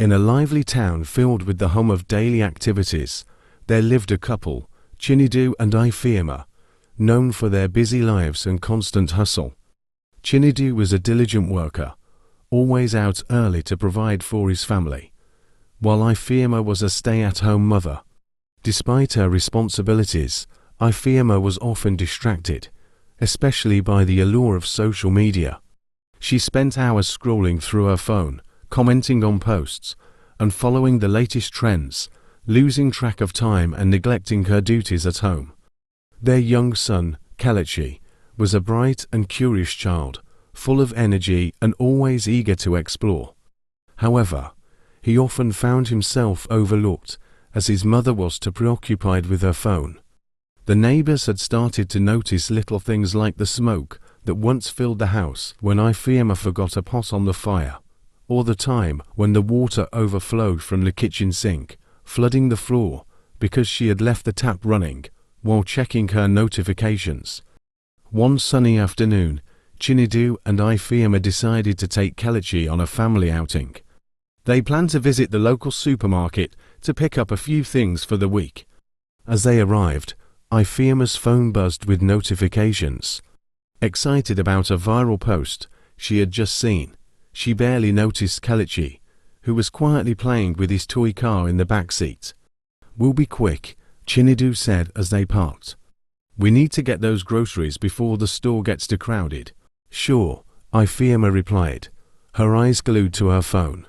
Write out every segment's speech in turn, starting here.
In a lively town filled with the hum of daily activities, there lived a couple, Chinedu and Ifeoma, known for their busy lives and constant hustle. Chinedu was a diligent worker, always out early to provide for his family, while Ifeoma was a stay-at-home mother. Despite her responsibilities, Ifeoma was often distracted, especially by the allure of social media. She spent hours scrolling through her phone, commenting on posts, and following the latest trends, losing track of time and neglecting her duties at home. Their young son, Kelechi, was a bright and curious child, full of energy and always eager to explore. However, he often found himself overlooked, as his mother was too preoccupied with her phone. The neighbors had started to notice little things like the smoke that once filled the house when Ifeoma forgot a pot on the fire, or the time when the water overflowed from the kitchen sink, flooding the floor because she had left the tap running while checking her notifications. One sunny afternoon, Chinedu and Ifeoma decided to take Kelechi on a family outing. They planned to visit the local supermarket to pick up a few things for the week. As they arrived, Ifeoma's phone buzzed with notifications. Excited about a viral post she had just seen, she barely noticed Kelechi, who was quietly playing with his toy car in the back seat. "We'll be quick," Chinedu said as they parked. "We need to get those groceries before the store gets too crowded." "Sure," Ifeoma replied, her eyes glued to her phone.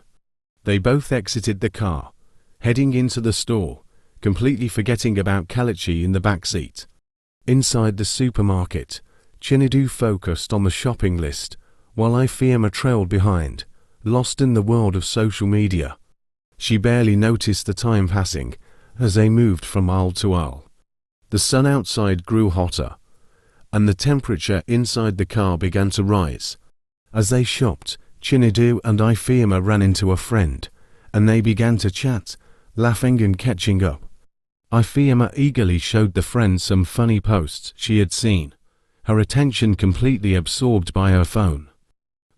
They both exited the car, heading into the store, completely forgetting about Kelechi in the back seat. Inside the supermarket, Chinedu focused on the shopping list, while Ifeoma trailed behind, lost in the world of social media. She barely noticed the time passing as they moved from aisle to aisle. The sun outside grew hotter, and the temperature inside the car began to rise. As they shopped, Chinedu and Ifeoma ran into a friend, and they began to chat, laughing and catching up. Ifeoma eagerly showed the friend some funny posts she had seen, her attention completely absorbed by her phone.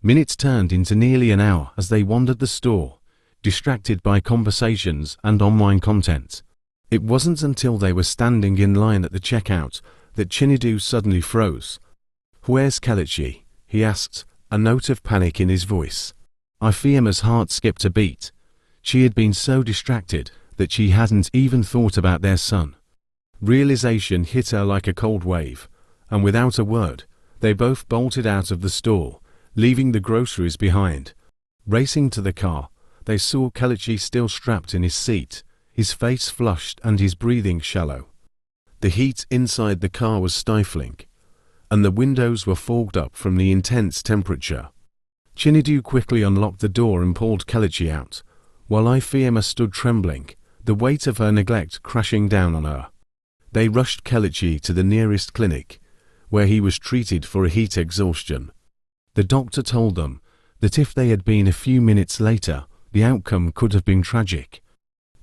Minutes turned into nearly an hour as they wandered the store, distracted by conversations and online content. It wasn't until they were standing in line at the checkout that Chinedu suddenly froze. "Where's Kelechi?" he asked, a note of panic in his voice. Ifeoma's heart skipped a beat. She had been so distracted that she hadn't even thought about their son. Realization hit her like a cold wave, and without a word, they both bolted out of the store, leaving the groceries behind. Racing to the car, they saw Kelechi still strapped in his seat, his face flushed and his breathing shallow. The heat inside the car was stifling, and the windows were fogged up from the intense temperature. Chinedu quickly unlocked the door and pulled Kelechi out, while Ifeoma stood trembling, the weight of her neglect crashing down on her. They rushed Kelechi to the nearest clinic, where he was treated for heat exhaustion. The doctor told them that if they had been a few minutes later, the outcome could have been tragic.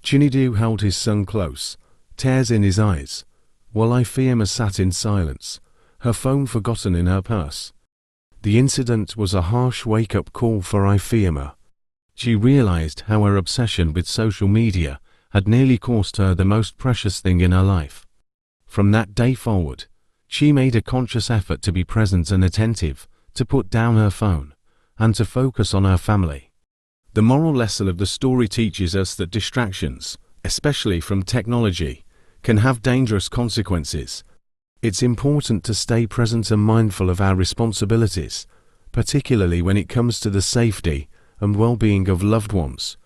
Chinedu held his son close, tears in his eyes, while Ifeoma sat in silence, her phone forgotten in her purse. The incident was a harsh wake-up call for Ifeoma. She realized how her obsession with social media had nearly cost her the most precious thing in her life. From that day forward, she made a conscious effort to be present and attentive, to put down her phone, and to focus on her family. The moral lesson of the story teaches us that distractions, especially from technology, can have dangerous consequences. It's important to stay present and mindful of our responsibilities, particularly when it comes to the safety and well-being of loved ones,